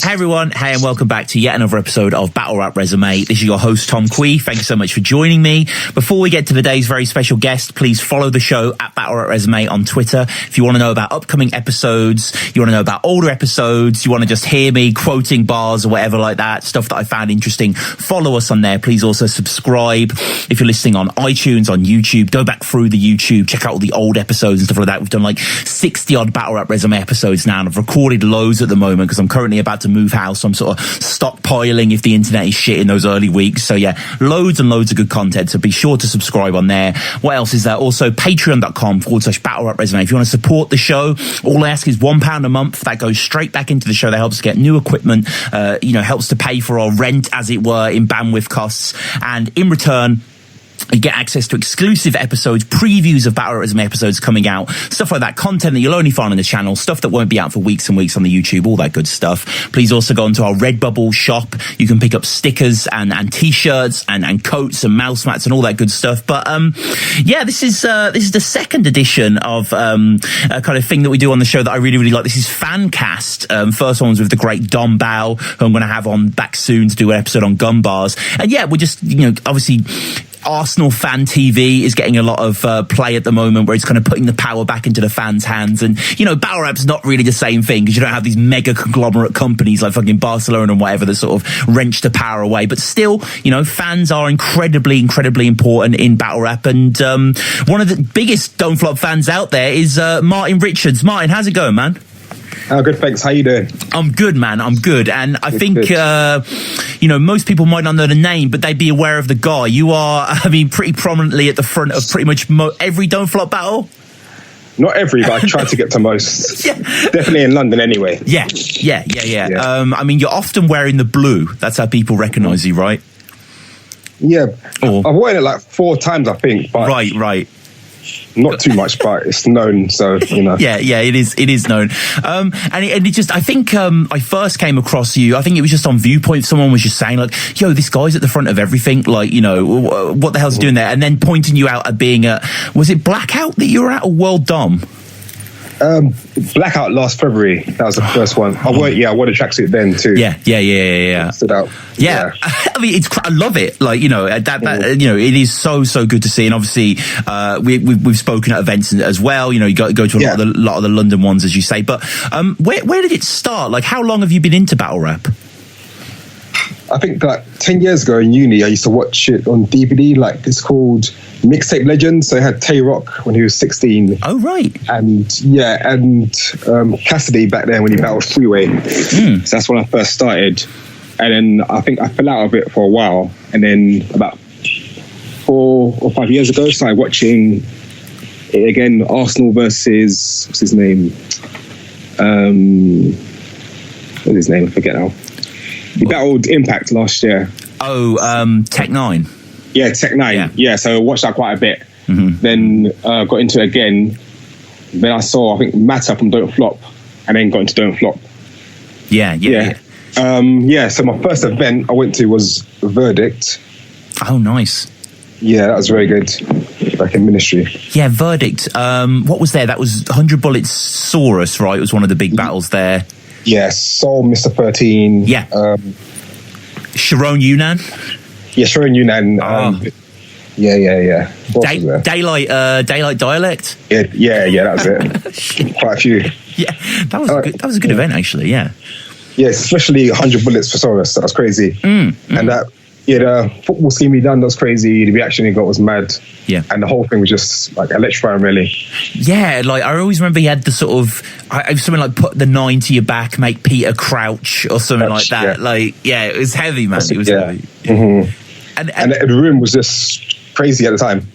Hey everyone, hey and welcome back to yet another episode of Battle Rap Resume. This is your host Tom Quee. Thank you so much for joining me. Before we get to today's very special guest, please follow the show at Battle Rap Resume on Twitter. If you want to know about upcoming episodes, you want to know about older episodes, you want to just hear me quoting bars or whatever like that, stuff that I found interesting, follow us on there. Please also subscribe. If you're listening on iTunes, on YouTube, go back through the YouTube, check out all the old episodes and stuff like that. We've done like 60 odd Battle Rap Resume episodes now, and I've recorded loads at the moment because I'm currently about to move house. So I'm sort of stockpiling if the internet is shit in those early weeks. So yeah, loads and loads of good content. So be sure to subscribe on there. What else is there? Also, patreon.com/Battle Rap Resume. If you want to support the show, all I ask is £1 a month. That goes straight back into the show. That helps us get new equipment, helps to pay for our rent, as it were, in bandwidth costs. And in return, you get access to exclusive episodes, previews of Battle Resume episodes coming out, stuff like that, content that you'll only find on the channel, stuff that won't be out for weeks and weeks on the YouTube, all that good stuff. Please also go onto our Redbubble shop. You can pick up stickers and t-shirts and coats and mouse mats and all that good stuff. But this is the second edition of a kind of thing that we do on the show that I really, really like. This is Fancast. First one was with the great Dom Bao, who I'm going to have on back soon to do an episode on gun bars. And yeah, we're just, obviously, Arsenal Fan TV is getting a lot of play at the moment, where it's kind of putting the power back into the fans' hands. And, Battle Rap's not really the same thing because you don't have these mega conglomerate companies like fucking Barcelona and whatever that sort of wrench the power away. But still, fans are incredibly, incredibly important in Battle Rap. And one of the biggest Don't Flop fans out there is Martin Richards. Martin, how's it going, man? Oh, good, thanks. How you doing? I'm good, man. I'm good. And I think, most people might not know the name, but they'd be aware of the guy. You are, pretty prominently at the front of pretty much every Don't Flop battle. Not every, but I try to get to most. Yeah. Definitely in London anyway. Yeah. You're often wearing the blue. That's how people recognise you, right? Yeah. I've worn it like 4 times, I think. But Right. Not too much, but it's known, so Yeah, it is known. And it just, I think I first came across you. I think it was just on Viewpoint. Someone was just saying like, "Yo, this guy's at the front of everything." Like, what the hell's he doing there? And then pointing you out at being was it Blackout that you were at, or World Dom? Blackout last February. That was the first one. I wore a tracksuit then too. Yeah. Stood out. Yeah. I love it. Like, it is so good to see. And obviously, we've spoken at events as well. You go to a lot of the London ones, as you say. But where did it start? Like, how long have you been into battle rap? I think like 10 years ago in uni, I used to watch it on DVD. Like, it's called Mixtape Legends. So it had Tay Rock when he was 16. Oh, right. And Cassidy back then when he battled Freeway. So that's when I first started. And then I think I fell out of it for a while. And then about 4 or 5 years ago, started watching it again, Arsenal versus, what's his name? What's his name? I forget now. He battled Impact last year. Oh, Tech 9. Yeah, Tech 9. Yeah, so I watched that quite a bit. Mm-hmm. Then got into it again. Then I saw, I think, Matter from Don't Flop, and then got into Don't Flop. Yeah. So my first event I went to was Verdict. Oh, nice. Yeah, that was very good. Back in Ministry. Yeah, Verdict. What was there? That was 100 Bullets Saurus, right? It was one of the big battles there. Yeah, Soul, Mr. 13. Yeah. Sharon Yunnan. Yeah, Sharon Yunnan. Yeah. Daylight Dialect. Yeah, that was it. Quite a few. Yeah, that was a good event actually. Yeah. Yeah, especially 100 Bullets for Saurus. That was crazy. And that. Yeah, the football scheme he done, that was crazy. The reaction he got was mad. Yeah. And the whole thing was just like electrifying, really. Yeah, like I always remember he had the sort of something like put the 9 to your back, make Peter crouch or something like that. Yeah. Like, yeah, it was heavy, man. It was heavy. Mm-hmm. And the room was just crazy at the time.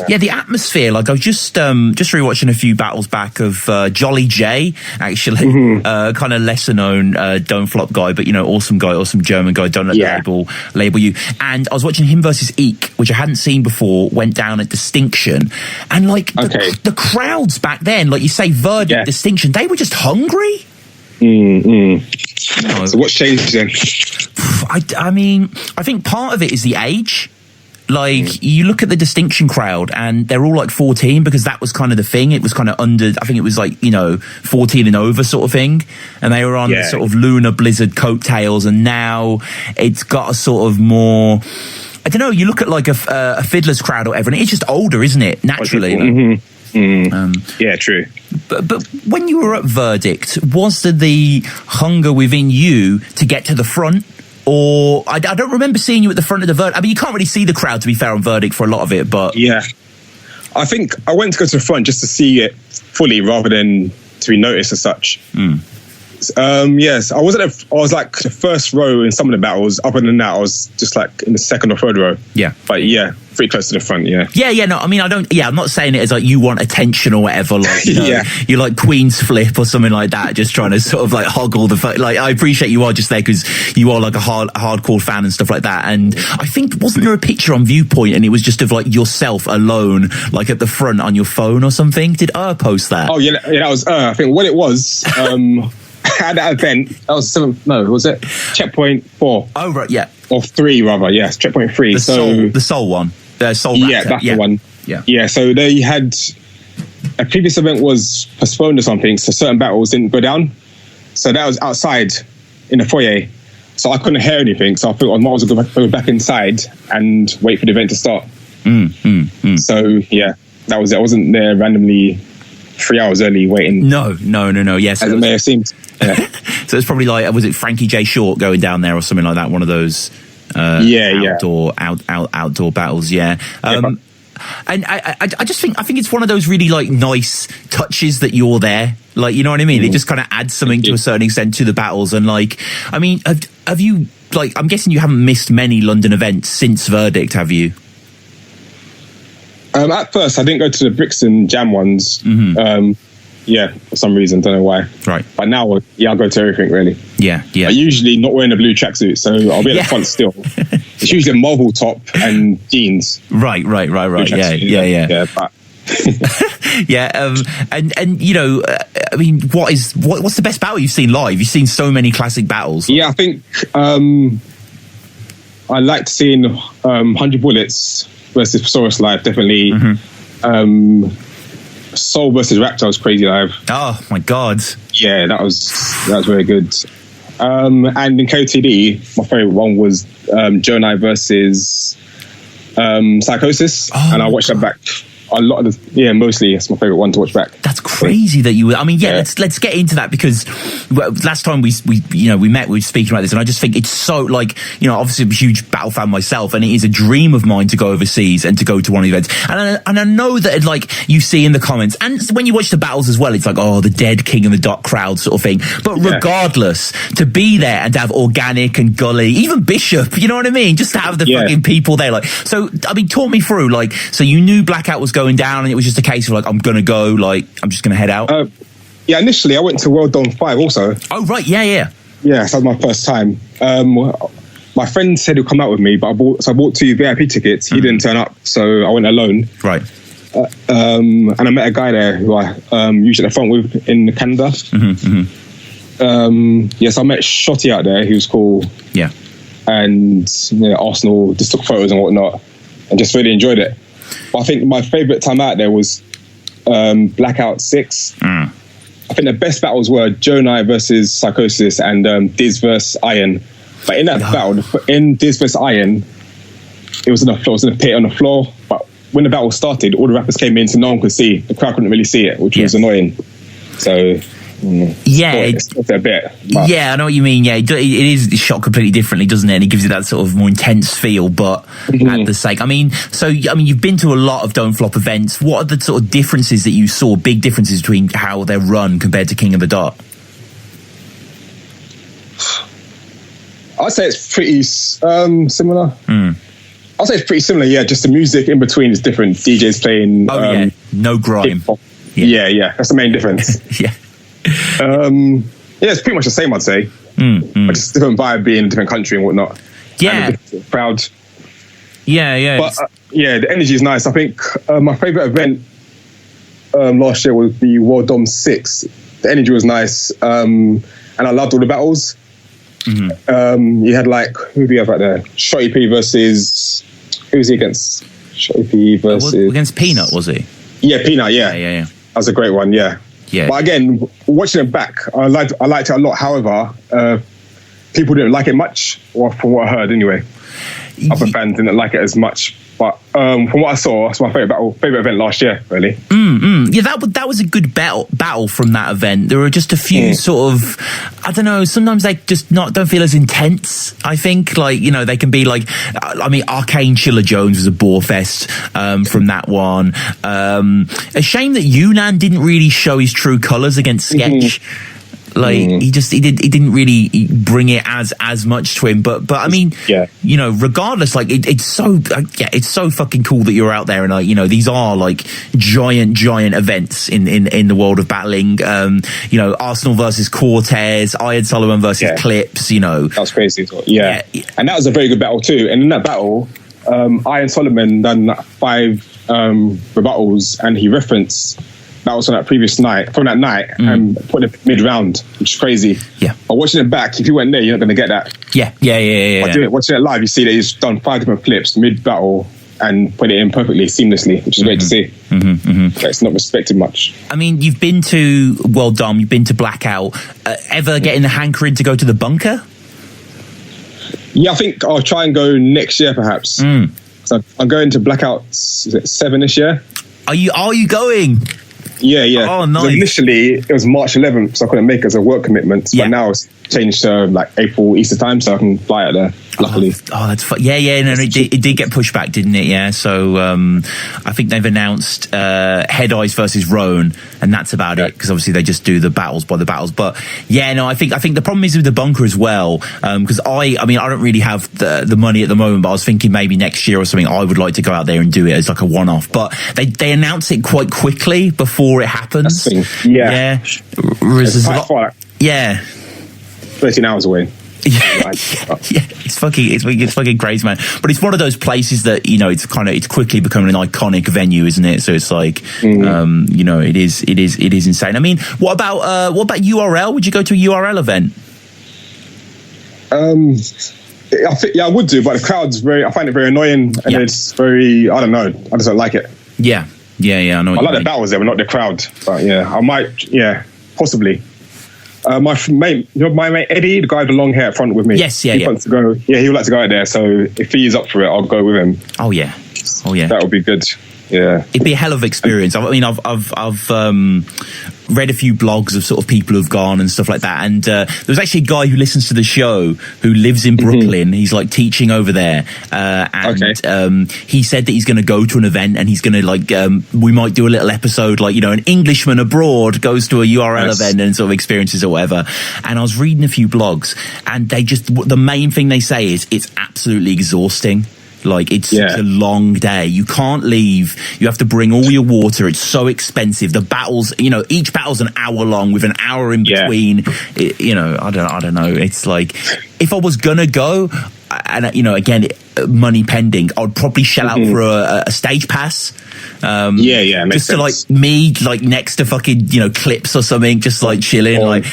Yeah, the atmosphere. Like I was just rewatching a few battles back of Jolly J, actually, kind of lesser known Don't Flop guy, but awesome guy, awesome German guy. Don't let the label you. And I was watching him versus Eek, which I hadn't seen before. Went down at Distinction, and like the crowds back then, like you say, Verdict, Distinction, they were just hungry. So what's changed then? I think part of it is the age. like you look at the distinction crowd and they're all like 14 because that was kind of the thing. It was kind of under, I think it was like, 14 and over sort of thing. And they were on the sort of lunar blizzard coattails, and now it's got a sort of more, I don't know, you look at like a fiddler's crowd or whatever, and it's just older, isn't it? Naturally. Yeah, true. But when you were at Verdict, was there the hunger within you to get to the front? Or I don't remember seeing you at the front of the Verdict. I mean, you can't really see the crowd, to be fair, on Verdict for a lot of it, but... Yeah. I think I went to go to the front just to see it fully rather than to be noticed as such. Yes, I was like the first row in some of the battles. Other than that, I was just like in the second or third row. Yeah. But yeah, pretty close to the front, yeah. Yeah, no, I mean, I'm not saying it as like you want attention or whatever, like, you're like Queen's Flip or something like that, just trying to sort of like hog all the, like, I appreciate you are just there because you are like a hardcore fan and stuff like that. And I think, wasn't there a picture on Viewpoint and it was just of like yourself alone, like at the front on your phone or something? Did post that? Oh, yeah, that was, I think what it was, at that event, that was was it Checkpoint 4? Oh, right, yeah. Or 3, rather, yes, Checkpoint 3. The Soul one. The Soul Yeah, that's the one. Yeah, so they had, a previous event was postponed or something, so certain battles didn't go down. So that was outside in the foyer. So I couldn't hear anything, so I thought I might as well go back inside and wait for the event to start. So, yeah, that was it. I wasn't there randomly 3 hours early waiting. No. Yes, as it may have seemed. Yeah. So it's probably like, was it Frankie J. Short going down there or something like that? One of those outdoor battles. Yeah. And I just think it's one of those really like nice touches that you're there. Like, you know what I mean? It just kind of adds something to a certain extent to the battles. And like, I mean, have you, like, I'm guessing you haven't missed many London events since Verdict, have you? At first, I didn't go to the Brixton Jam ones. For some reason, don't know why. Right. But now, I'll go to everything, really. Yeah. I'm usually not wearing a blue tracksuit, so I'll be at the front still. It's usually a Marvel top and jeans. Right. Yeah. But and I mean, what's the best battle you've seen live? You've seen so many classic battles. Yeah, I think I liked seeing 100 Bullets versus Thesaurus live, definitely. Soul versus Raptor was crazy live. Oh my god! Yeah, that was very good. And in KOTD, my favorite one was Jonai versus Psychosis, and I watched that back a lot of mostly it's my favorite one to watch back. That's crazy that you. I mean, let's get into that because last time we met, we were speaking about this, and I just think it's so like obviously I'm a huge battle fan myself, and it is a dream of mine to go overseas and to go to one of the events. And I know that like you see in the comments, and when you watch the battles as well, it's like the dead King and the Dot crowd sort of thing. But regardless, to be there and to have Organic and Gully, even Bishop, you know what I mean? Just to have the fucking people there, like. So I mean, talk me through like. So you knew Blackout was going down, and it was just a case of like, I'm gonna go, like I'm just gonna head out. Initially I went to World Dome 5 also. Oh right, yeah. So that was my first time. My friend said he'd come out with me, but I bought 2 VIP tickets. He didn't turn up, so I went alone. Right. And I met a guy there who I usually at the front with in Canada. So I met Shotty out there. He was cool. Yeah. And Arsenal just took photos and whatnot, and just really enjoyed it. But I think my favourite time out there was Blackout 6. I think the best battles were Jonai versus Psychosis and Diz versus Iron. But in that battle, in Diz versus Iron, it was in a pit on the floor. But when the battle started, all the rappers came in so no one could see. The crowd couldn't really see it, which was annoying. So it's a bit. But. Yeah, I know what you mean. Yeah, it is shot completely differently, doesn't it? And it gives you that sort of more intense feel. But at the sake, you've been to a lot of Don't Flop events. What are the sort of differences that you saw? Big differences between how they're run compared to King of the Dot? I'd say it's pretty similar. I'd say it's pretty similar. Yeah, just the music in between is different. DJs playing. No grime. Yeah, that's the main difference. It's pretty much the same, I'd say. But just different vibe being in a different country and whatnot. Yeah. And a crowd. Yeah. But the energy is nice. I think my favourite event last year was the World Dom 6. The energy was nice. And I loved all the battles. You had like, who do you have out there? Shotty P versus, Who was he against? Shopee versus against Peanut, was he? Yeah, Peanut. Yeah. That was a great one. Yeah. Yeah. But again, watching it back, I liked it a lot. However, people didn't like it much, or from what I heard anyway. Other fans didn't like it as much. But from what I saw, it's my favourite event last year, really. Yeah, that was a good battle from that event. There were just a few sort of, I don't know, sometimes they just don't feel as intense, I think. Like, you know, they can be like, I mean, Arcane Chilla Jones was a bore fest from that one. A shame that Yunnan didn't really show his true colours against Sketch. Like he didn't really bring it as much to him, but I mean, you know, regardless, like it's so fucking cool that you're out there, and like, you know, these are like giant events in the world of battling. You know, Arsenal versus Cortez, Ian Sullivan versus Clips. You know, that was crazy. Yeah, and that was a very good battle too. And in that battle, Ian Sullivan done 5 rebuttals, and he referenced. That was on that previous night, from that night, and put it mid-round, which is crazy. Yeah. But watching it back, if you weren't there, you're not going to get that. Yeah. But watching it live, you see that he's done 5 different flips mid-battle and put it in perfectly, seamlessly, which is great to see. It's not respected much. I mean, you've been to, well, Dom, you've been to Blackout. Ever getting the hankering to go to the bunker? Yeah, I think I'll try and go next year, perhaps. So I'm going to Blackout, is it 7 this year? Are you going? Yeah. Oh, nice. So initially, it was March 11th, so I couldn't make it as a work commitment. But now it's changed to like April, Easter time, so I can fly out there, luckily. Oh, that's fun. Yeah. No, it did get pushed back, didn't it? Yeah. So I think they've announced Head Eyes versus Roan, and that's about it, because obviously they just do the battles by the battles. But yeah, no, I think the problem is with the bunker as well, because I mean, I don't really have the money at the moment, but I was thinking maybe next year or something, I would like to go out there and do it as like a one-off. But they announce it quite quickly before it happens. Yeah. Whereas yeah. 13 hours away. Yeah, it's fucking crazy, man. But it's one of those places that, you know, it's quickly becoming an iconic venue, isn't it? So it's like, you know, it is insane. I mean, what about URL? Would you go to a URL event? I think I would do, but the crowd's I find it very annoying, and it's very, I don't know, I just don't like it. Yeah, I know. I like the battles there, but not the crowd. But yeah, I might, possibly. My mate Eddie, the guy with the long hair up front with me. Yes, he wants to go. Yeah, he would like to go out there. So if he is up for it, I'll go with him. Oh yeah. That would be good. Yeah, it'd be a hell of an experience. I mean, I've read a few blogs of sort of people who've gone and stuff like that. And there's actually a guy who listens to the show who lives in Brooklyn. He's like teaching over there, and he said that he's going to go to an event, and he's going to we might do a little episode, like, you know, an Englishman abroad goes to a URL event and sort of experiences or whatever. And I was reading a few blogs, and the main thing they say is it's absolutely exhausting. Like, it's a long day. You can't leave. You have to bring all your water. It's so expensive. The battles, you know, each battle's an hour long with an hour in between. You know, I don't know. It's like, if I was gonna go, and, you know, again, money pending, I'd probably shell out for a stage pass. Just to, like, me, like, next to fucking, you know, Clips or something, just like chilling, like.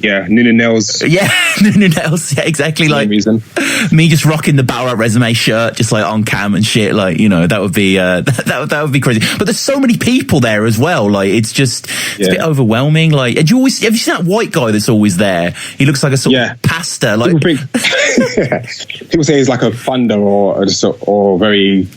Yeah, Nuna Nails. Yeah, Nuna Nails. Yeah, exactly. Like me just rocking the Battle Rap Resume shirt, just like on cam and shit. Like, you know, that would be that would be crazy. But there's so many people there as well. Like, it's just it's a bit overwhelming. Like, and have you seen that white guy that's always there? He looks like a sort of pastor. Like, people say he's like a thunder or very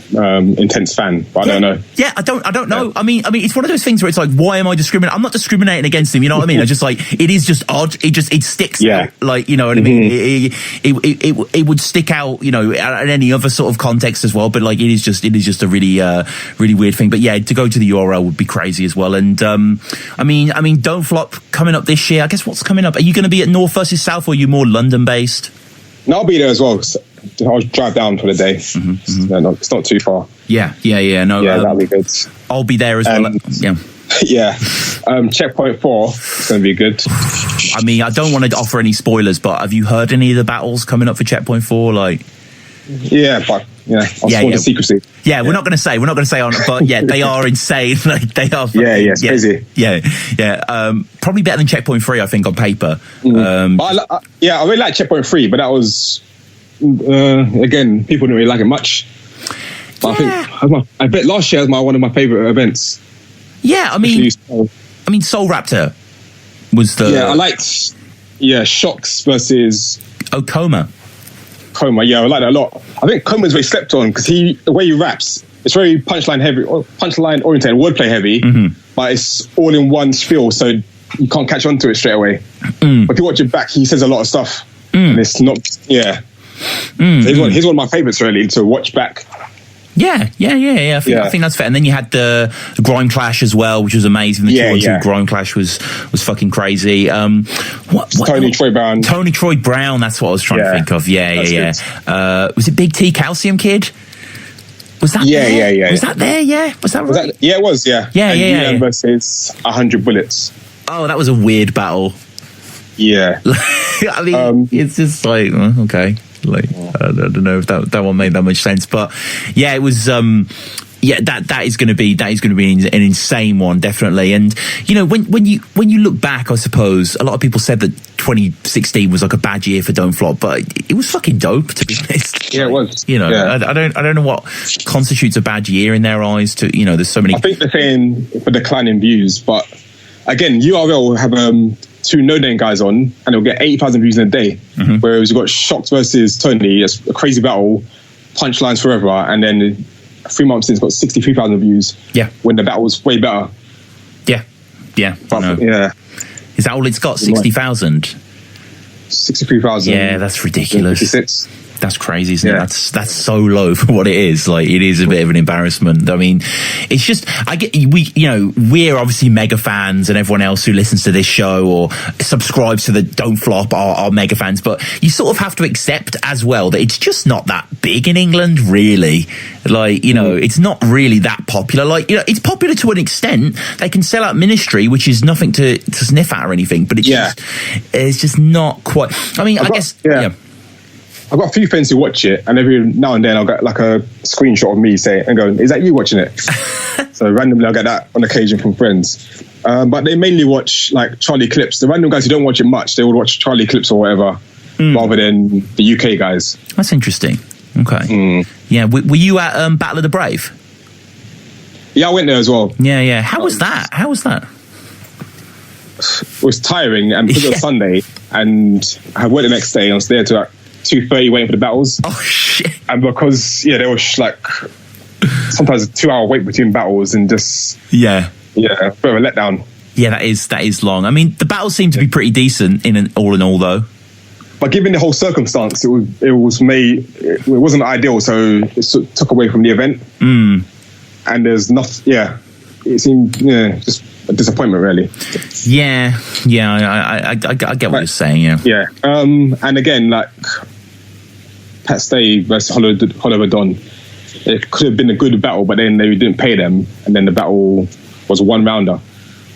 intense fan, but I don't know. Yeah, I don't know. I mean, it's one of those things where it's like, why am I discriminating? I'm not discriminating against him. You know what I mean? I just like, it is just odd. It sticks out. Like, you know what I mean? It would stick out, you know, in any other sort of context as well. But like, it is just a really weird thing. But yeah, to go to the URL would be crazy as well. And I mean, Don't Flop coming up this year. I guess what's coming up? Are you going to be at North versus South, or are you more London based? No, I'll be there as well. I'll drive down for the day. No, it's not too far. Yeah. No, that'll be good. I'll be there as well. Checkpoint 4 is going to be good. I mean, I don't want to offer any spoilers, but have you heard any of the battles coming up for Checkpoint 4? Like, but I'll spoil the secrecy. Yeah, we're not going to say on it, but yeah, they are insane. Like, they are. It's crazy. Yeah. Probably better than Checkpoint 3, I think, on paper. I really like Checkpoint 3, but that was again, people didn't really like it much. But I bet last year was one of my favourite events. Yeah, I mean, Soul Raptor was the... Yeah, I liked... Yeah, Shocks versus... Coma. Yeah, I like that a lot. I think Coma's very slept on because the way he raps, it's very punchline oriented, wordplay heavy, but it's all in one spiel, so you can't catch on to it straight away. But if you watch it back, he says a lot of stuff, and it's not... Yeah. So he's one of my favourites, really, to watch back. Yeah. I think that's fair. And then you had the Grime Clash as well, which was amazing. The 2-on-2 Grime Clash was fucking crazy. Troy Brown. Tony Troy Brown. That's what I was trying to think of. Yeah. Was it Big T Calcium Kid? Was that there? Yeah. Was that there? Yeah. Was that right? It was. Yeah. Yeah. Versus 100 Bullets. Oh, that was a weird battle. Yeah. I mean, it's just like okay. Like I don't know if that one made that much sense, but yeah, it was. That is going to be an insane one, definitely. And you know, when you look back, I suppose a lot of people said that 2016 was like a bad year for Don't Flop, but it was fucking dope, to be honest. Yeah, it was. You know, I don't know what constitutes a bad year in their eyes. There's so many. I think they're saying for declining views, but again, URL have 2 no-name guys on, and they'll get 80,000 views in a day. Whereas you've got Shocked versus Tony, it's a crazy battle, punchlines forever, and then 3 months in, it's got 63,000 views. Yeah. When the battle was way better. Yeah. Yeah. Is that all it's got? 60,000? 63,000. Yeah, that's ridiculous. 56. That's crazy, isn't it? That's so low for what it is. Like, it is a bit of an embarrassment. I mean, it's just, we're obviously mega fans, and everyone else who listens to this show or subscribes to the Don't Flop are mega fans, but you sort of have to accept as well that it's just not that big in England, really. Like, it's not really that popular. Like, it's popular to an extent. They can sell out Ministry, which is nothing to sniff at or anything, but it's just not quite. I mean, I guess. I've got a few friends who watch it, and every now and then I'll get like a screenshot of me going, "Is that you watching it?" So randomly I'll get that on occasion from friends. But they mainly watch like Charlie Clips. The random guys who don't watch it much, they would watch Charlie Clips or whatever, rather than the UK guys. That's interesting. Okay. Yeah. Were you at Battle of the Brave? Yeah, I went there as well. Yeah. How was that? It was tiring, and because it was Sunday, and I went the next day, and I was there to like 2:30 waiting for the battles. Oh shit! And because there was like sometimes a 2-hour wait between battles, and just a bit of a letdown. Yeah, that is long. I mean, the battles seem to be pretty decent all in all, though. But given the whole circumstance, it wasn't ideal, so it took away from the event. And there's nothing. Yeah, it seemed just a disappointment, really. Yeah. I get what you're saying. Yeah. And again, like Pat Stay versus Oliver Don, it could have been a good battle, but then they didn't pay them, and then the battle was a 1-rounder.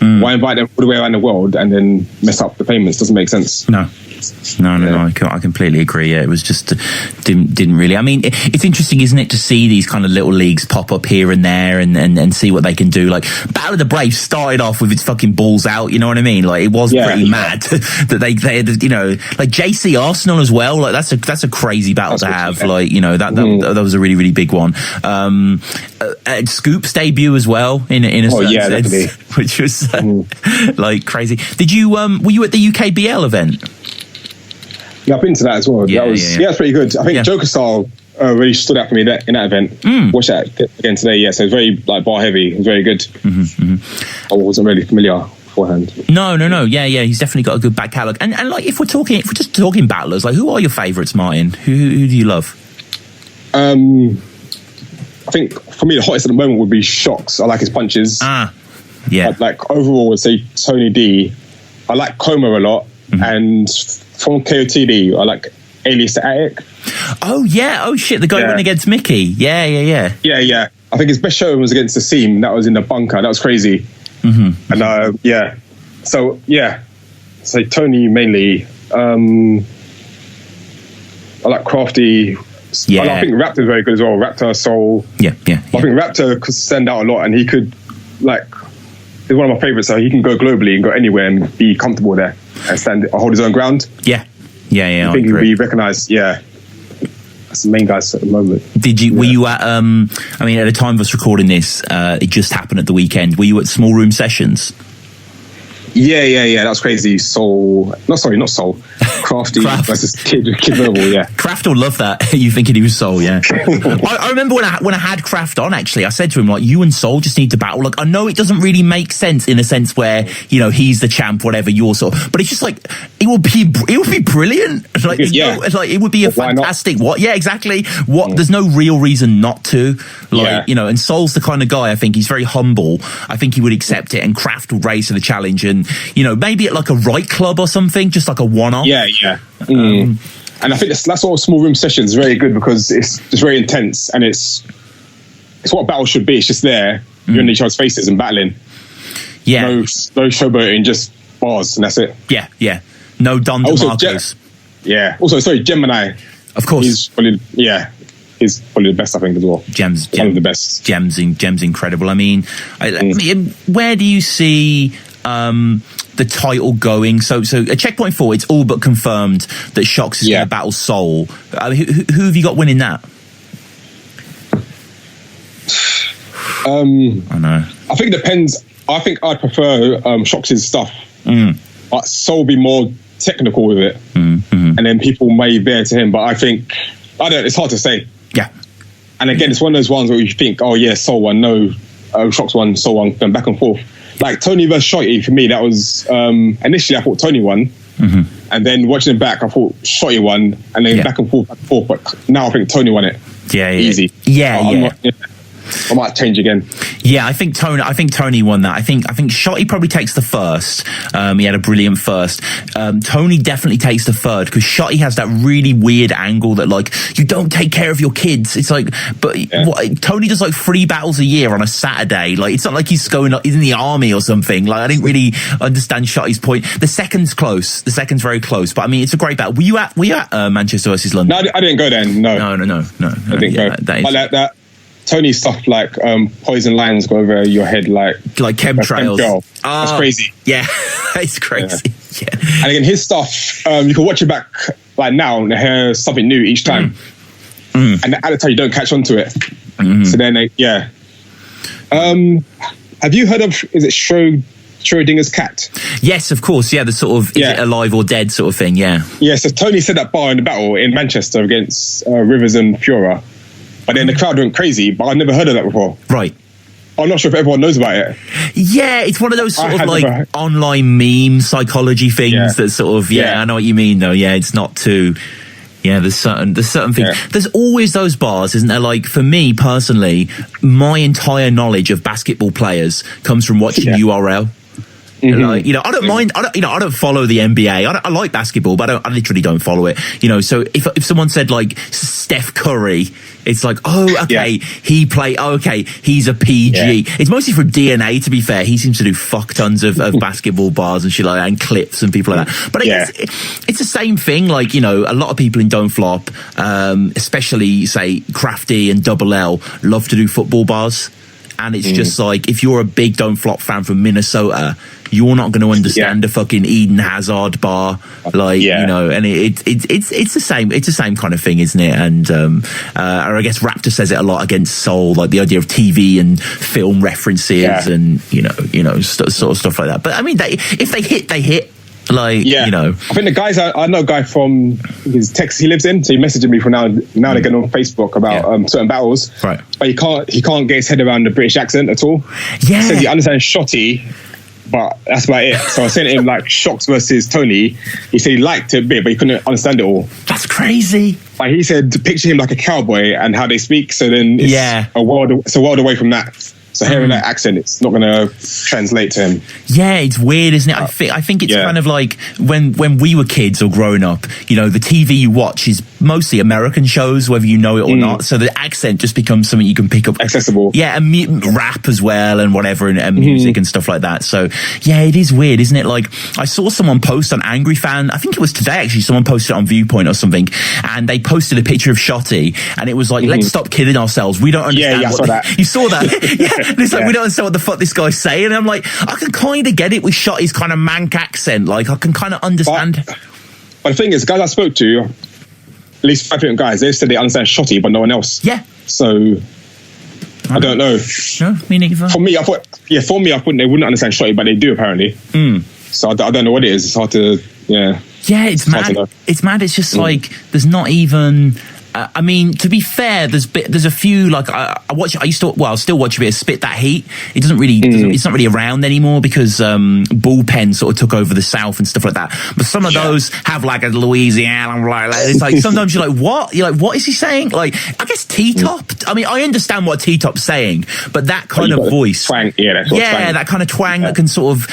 Why invite them all the way around the world and then mess up the payments? Doesn't make sense. No, I completely agree. Yeah, it was just didn't really. I mean, it's interesting, isn't it, to see these kind of little leagues pop up here and there and see what they can do. Like Battle of the Brave started off with its fucking balls out. You know what I mean? Like it was pretty mad that they like JC Arsenal as well. Like that's a crazy battle to have. Like that was a really really big one. Scoop's debut as well in a certain sense, which was like crazy. Did you were you at the UKBL event? Yeah, I've been to that as well. That was it's pretty good. I think Joker Style really stood out for me in that event. Watched that again today. Yeah, so it was very like bar heavy. It was very good. I wasn't really familiar beforehand. No. Yeah, he's definitely got a good back catalogue. And like if we're just talking battlers, like who are your favourites, Martin? Who do you love? I think for me the hottest at the moment would be Shocks. I like his punches. But like overall, I would say Tony D. I like Coma a lot, and from KOTD, I like Alias the Attic. Oh yeah! Oh shit! The guy went against Mickey. Yeah. I think his best show was against the Seam. That was in the bunker. That was crazy. And so Tony mainly. I like Crafty. Yeah. I think Raptor's very good as well. Raptor, Soul. Yeah. I think Raptor could stand out a lot, and he could he's one of my favourites. So he can go globally and go anywhere and be comfortable there and hold his own ground. I think he'll be recognised. Yeah. That's the main guys at the moment. Were you at, I mean, at the time of us recording this, it just happened at the weekend. Were you at Small Room Sessions? Yeah. That was crazy. Not Soul. Crafty versus Kid Verbal, yeah. Kraft will love that. You thinking he was Soul, yeah. I remember when I had Kraft on, actually, I said to him, like, you and Soul just need to battle. Like, I know it doesn't really make sense in a sense where, you know, he's the champ, whatever, you're sort of, but it's just like, it would be brilliant. Like, it would be a fantastic, yeah, exactly. There's no real reason not to. Like, you know, and Soul's the kind of guy, I think he's very humble. I think he would accept it, and Kraft would raise to the challenge, and, you know, maybe at like a Right Club or something, just like a one-off. Yeah. And I think that's what Small Room Sessions is very good, because it's very intense, and it's what battle should be. It's just there, you're in each other's faces and battling. Yeah. No showboating, just bars, and that's it. Yeah. No Don DeMarcos. Also, Gemini. Of course. He's probably the best, I think, as well. Gem's one of the best. Gem's incredible. I mean, where do you see the title going? So at Checkpoint 4, it's all but confirmed that Shox is going to battle Soul. Who have you got winning that? I know. I think it depends. I think I'd prefer Shox's stuff. But Soul will be more technical with it. And then people may veer to him. But I think, it's hard to say. Yeah. And again, it's one of those ones where you think, oh yeah, Soul won, no, Shox won, Soul won, going back and forth. Like Tony versus Shotty, for me, that was initially I thought Tony won, and then watching it back, I thought Shotty won, and then back and forth. But now I think Tony won it. Yeah, easy. I might change again. Yeah, I think Tony won that. I think Shotty probably takes the first. He had a brilliant first. Tony definitely takes the third, because Shotty has that really weird angle that, like, you don't take care of your kids. It's like, but Tony does like 3 battles a year on a Saturday. Like, it's not like he's going in the army or something. Like, I didn't really understand Shotty's point. The second's close. The second's very close. But I mean, it's a great battle. Were you at Manchester versus London? No, I didn't go there. No. I didn't go. That Tony stuff, like poison lines go over your head, like chemtrails. That's crazy. Yeah, it's crazy. Yeah. And again, his stuff, you can watch it back like now and hear something new each time. And at the time you don't catch on to it. So then, have you heard of? Is it Schrodinger's cat? Yes, of course. Yeah, the sort of is it alive or dead sort of thing. Yeah. Yeah. So Tony said that bar in the battle in Manchester against Rivers and Fiora. But then the crowd went crazy, but I'd never heard of that before. Right. I'm not sure if everyone knows about it. Yeah, it's one of those sort of like online meme psychology things that sort of, I know what you mean though. Yeah, it's not too, there's certain things. Yeah. There's always those bars, isn't there? Like, for me personally, my entire knowledge of basketball players comes from watching URL. Like, I don't mind. I don't follow the NBA. I like basketball, but I literally don't follow it. So if someone said like Steph Curry, it's like, he played. He's a PG. Yeah. It's mostly from DNA. To be fair, he seems to do fuck tons of basketball bars and shit like that, and clips and people like that. But it's the same thing. Like, a lot of people in Don't Flop, especially say Crafty and Double L, love to do football bars. And it's just like, if you're a big Don't Flop fan from Minnesota, you're not going to understand the fucking Eden Hazard bar, like and it's the same. It's the same kind of thing, isn't it? And or I guess Raptor says it a lot against Soul, like the idea of TV and film references and sort of stuff like that. But I mean, if they hit, they hit. Like, I think the guys, I know a guy from his Texas he lives in, so he messaged me from now and again on Facebook about certain battles, right? But he can't get his head around the British accent at all. Yeah, he says he understands Shotty, but that's about it. So I sent him like Shox versus Tony. He said he liked it a bit, but he couldn't understand it all. That's crazy. Like, he said to picture him like a cowboy and how they speak. So then it's a world away from that. So hearing that accent, it's not going to translate to him. Yeah, it's weird, isn't it? I think it's kind of like when we were kids or growing up, the TV you watch is mostly American shows, whether you know it or not. So the accent just becomes something you can pick up. Accessible. Yeah, and rap as well and whatever, and music and stuff like that. So, it is weird, isn't it? Like, I saw someone post on Angry Fan, I think it was today actually, someone posted it on Viewpoint or something, and they posted a picture of Shotty, and it was like, let's stop kidding ourselves. We don't understand. I saw that. You saw that? Yeah. And it's like, we don't understand what the fuck this guy's saying. And I'm like, I can kind of get it with Shotty's kind of mank accent. Like, I can kind of understand. But the thing is, the guys I spoke to, least 5 different guys. They said they understand Shotty, but no one else. Yeah. So I don't know. No, me neither. For me, I thought they wouldn't understand Shotty, but they do apparently. So I don't know what it is. It's hard to, Yeah, it's mad. It's mad. It's just like there's not even. I mean, to be fair, there's a few like I still watch a bit of Spit That Heat. It doesn't really, it's not really around anymore because Bullpen sort of took over the South and stuff like that. But some of those have like a Louisiana, like it's like sometimes you're like, what? You're like, what is he saying? Like, I guess T-Top. I mean, I understand what T-Top's saying, but that kind of voice, twang, twang. That kind of twang that can sort of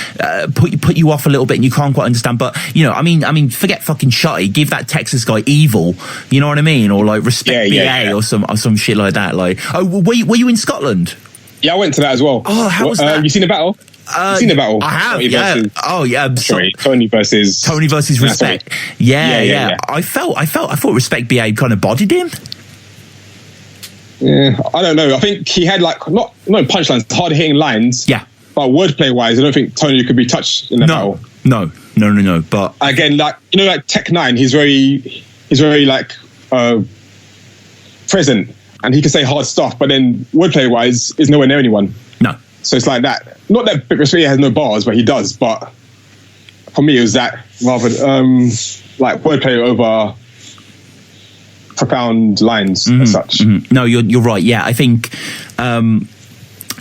put you off a little bit, and you can't quite understand. But I mean, forget fucking Shotty. Give that Texas guy Evil. You know what I mean? Or like Respect BA or some shit like that. Like, were you in Scotland? Yeah, I went to that as well. Oh, how was that? You seen the battle? You seen the battle? I have. Tony versus Respect. Yeah. I thought Respect BA kind of bodied him. Yeah, I don't know. I think he had like not punchlines, hard hitting lines. Yeah. But wordplay wise, I don't think Tony could be touched in the battle. No. But again, like like Tech 9, he's very like present, and he can say hard stuff, but then wordplay wise is nowhere near anyone. No. So it's like that. Not that Respect has no bars, but he does. But for me, it was that rather like wordplay over profound lines as such. No, you're right. Yeah, I think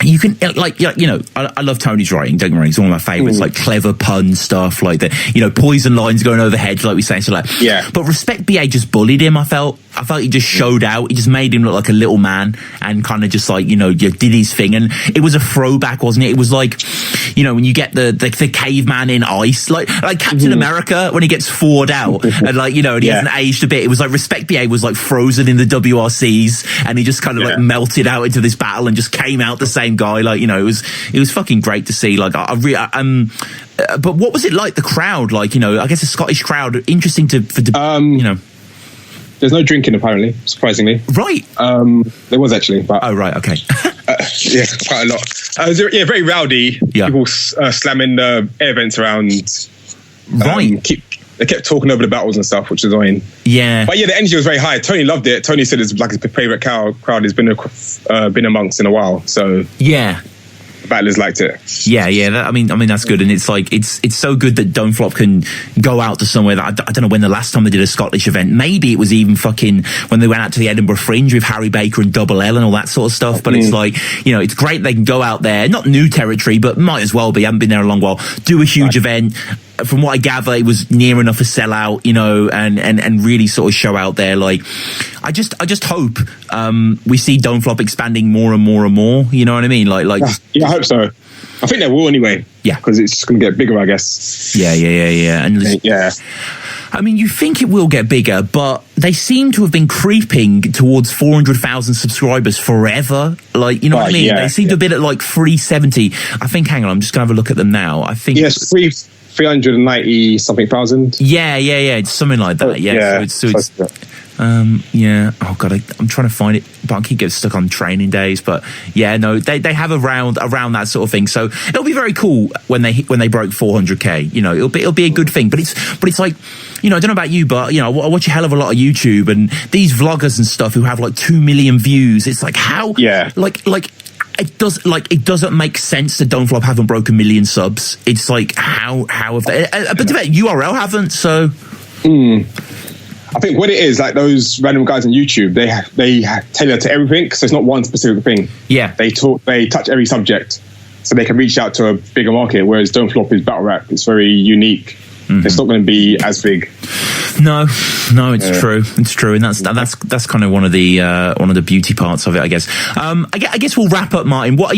you can I love Tony's writing. Don't get me wrong; it's one of my favourites. Like clever pun stuff, like the poison lines going overhead, like we say. So like, But Respect BA just bullied him. I felt he just showed out. He just made him look like a little man and kind of just like did his thing. And it was a throwback, wasn't it? It was like when you get the caveman in ice, like Captain America when he gets thawed out and and he hasn't aged a bit. It was like Respect BA was like frozen in the WRCs and he just kind of like melted out into this battle and just came out the same guy. Like it was fucking great to see. Like but what was it like, the crowd? Like I guess the Scottish crowd, interesting There's no drinking apparently, surprisingly. Right. There was actually, but right, okay. yeah, quite a lot. Very rowdy. Yeah. People slamming the air vents around. Right. They kept talking over the battles and stuff, which is annoying. Yeah. But yeah, the energy was very high. Tony loved it. Tony said it's like his favourite crowd he's been amongst in a while. So yeah. The battlers liked it. Yeah. I mean that's good, and it's like it's so good that Don't Flop can go out to somewhere that I don't know when the last time they did a Scottish event. Maybe it was even fucking when they went out to the Edinburgh Fringe with Harry Baker and Double L and all that sort of stuff. But it's like it's great they can go out there, not new territory, but might as well be. Haven't been there a long while. Do a huge event. From what I gather, it was near enough a sellout, and really sort of show out there. Like, I just hope we see Don't Flop expanding more and more and more. You know what I mean? I hope so. I think they will anyway. Yeah, because it's going to get bigger, I guess. Yeah. And I mean, you think it will get bigger, but they seem to have been creeping towards 400,000 subscribers forever. Like, you know what I mean? Yeah, they seem to have been at like 370. I think. Hang on, I'm just going to have a look at them now. I think. Yes, 390 something thousand. Yeah. It's something like that. Yeah. So it's Oh god, I'm trying to find it, but I keep getting stuck on training days. But yeah, no, they have around that sort of thing. So it'll be very cool when they broke 400k. It'll be a good thing. But it's like, I don't know about you, but I watch a hell of a lot of YouTube and these vloggers and stuff who have like 2 million views. It's like how it doesn't make sense that Don't Flop haven't broken 1 million subs. It's like how have they? But URL haven't. So. I think what it is, like those random guys on YouTube, they tailor to everything, so it's not one specific thing. Yeah, they touch every subject, so they can reach out to a bigger market. Whereas Don't Flop is battle rap; it's very unique. It's not going to be as big. No, it's true. It's true, and that's kind of one of the beauty parts of it, I guess. I guess we'll wrap up, Martin. What are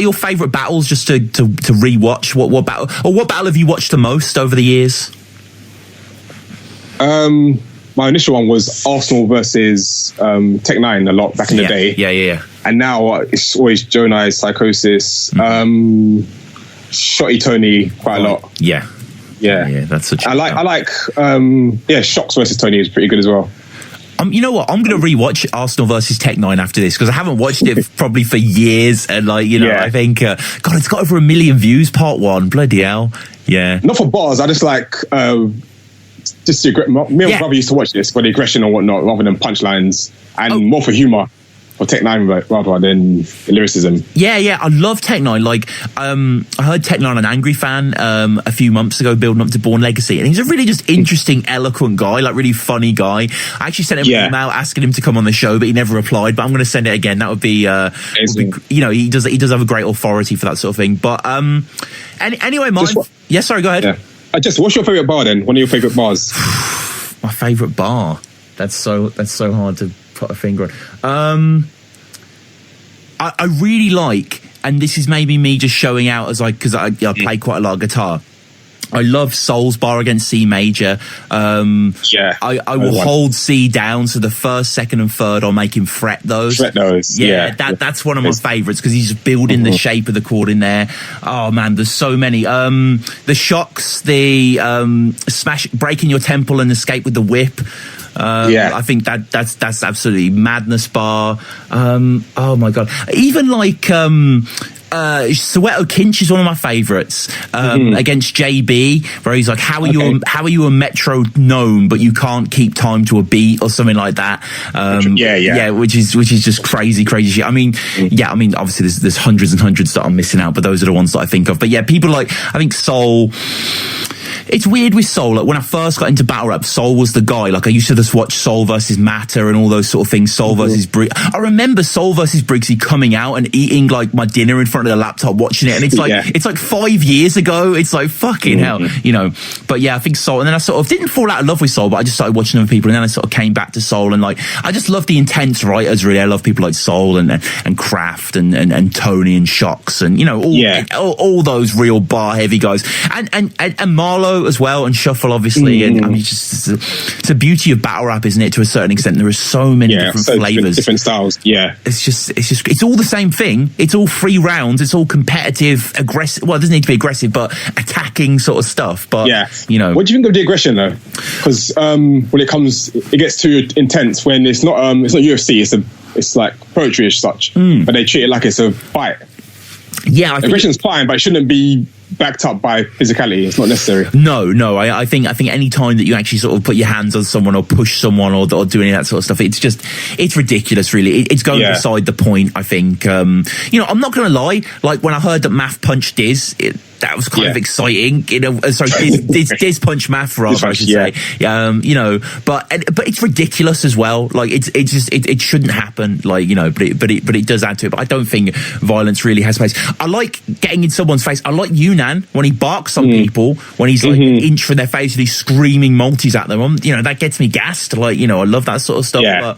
your favourite battles? Just to rewatch. What battle have you watched the most over the years? My initial one was Arsenal versus Tech 9 a lot back in the day. Yeah. And now it's always Jonai, Psychosis, Shotty Tony quite a lot. Yeah. That's such. I like Shocks versus Tony is pretty good as well. You know what? I'm going to rewatch Arsenal versus Tech 9 after this because I haven't watched it probably for years, and I think God, it's got over 1 million views. Part 1, bloody hell. Yeah. Not for bars. I just like. just me and my brother used to watch this for the aggression and whatnot, rather than punchlines, and more for humour. Or Tech 9 rather than lyricism. Yeah, I love Tech 9. Like, I heard Tech 9 an Angry Fan a few months ago, building up to Born Legacy, and he's a really just interesting, eloquent guy, like really funny guy. I actually sent him an email asking him to come on the show, but he never replied. But I'm going to send it again. That would be, you know, he does have a great authority for that sort of thing. But anyway, mine. Yeah, sorry, go ahead. Yeah. What's your favourite bar then? One of your favourite bars? My favourite bar. That's so hard to put a finger on. I really like, and this is maybe me just showing out as because I play quite a lot of guitar. I love Soul's bar against C major. I will hold C down, so the first, second, and third I'll make him fret those. That's one of my favourites because he's just building the shape of the chord in there. Oh man, there's so many. The shocks, the smash, breaking your temple and escape with the whip. I think that's absolutely madness bar. Oh my god, even like Soweto Kinch is one of my favourites against JB, where he's like, how are you a metronome but you can't keep time to a beat or something like that. Which is just crazy shit. I mean obviously there's hundreds and hundreds that I'm missing out, but those are the ones that I think of. But yeah, people like, I think Soul. It's weird with Soul. Like when I first got into battle rap, Soul was the guy. Like I used to just watch Soul versus Matter and all those sort of things. Soul versus Briggsy. I remember Soul versus Briggsy coming out and eating like my dinner in front of the laptop, watching it, and it's like it's like 5 years ago. It's like fucking hell, you know. But yeah, I think Soul. And then I sort of didn't fall out of love with Soul, but I just started watching other people, and then I sort of came back to Soul, and like I just love the intense writers. Really, I love people like Soul and Kraft and Tony and Shocks and you know all those real bar heavy guys and Marlowe as well, and Shuffle obviously. And I mean, it's a beauty of battle rap, isn't it? To a certain extent, there are so many different flavors, different styles. It's all the same thing. It's all 3 rounds. It's all competitive, aggressive. Well, it doesn't need to be aggressive, but attacking sort of stuff. But you know, what do you think of the aggression though? Because when it gets too intense when it's not UFC. It's like poetry as such, but they treat it like it's a fight. Yeah, aggression's fine, but it shouldn't be backed up by physicality. It's not necessary. No. I think any time that you actually sort of put your hands on someone or push someone or do any of that sort of stuff, it's ridiculous. Really, it's going beside the point. I think. You know, I'm not going to lie. Like when I heard that Math punched Diz, that was kind of exciting. You know, sorry, Diz punched Math, rather I should say. You know, but it's ridiculous as well. Like it shouldn't happen. Like you know, but it does add to it. But I don't think violence really has place. I like getting in someone's face. I like Yunnan when he barks on people, when he's like an inch from their face and he's screaming multis at them. You know, that gets me gassed. Like, you know, I love that sort of stuff. But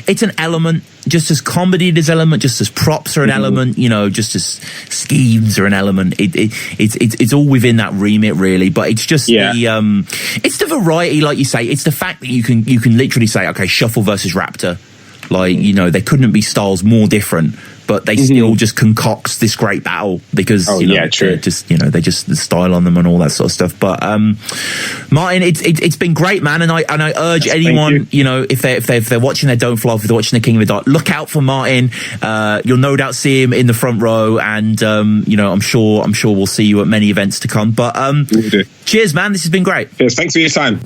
it's an element, just as comedy is an element, just as props are an element, you know, just as schemes are an element. It's all within that remit, really. But it's just it's the variety, like you say. It's the fact that you can literally say, okay, Shuffle versus Raptor. Like, you know, there couldn't be styles more different, but they still just concoct this great battle because just you know, they just the style on them and all that sort of stuff. But Martin, it's been great, man, and I urge anyone, you know, if they're watching their Don't Fly Off, if they're watching the King of the Dark, look out for Martin. You'll no doubt see him in the front row, and you know, I'm sure we'll see you at many events to come. But cheers, man, this has been great. Yes, thanks for your time.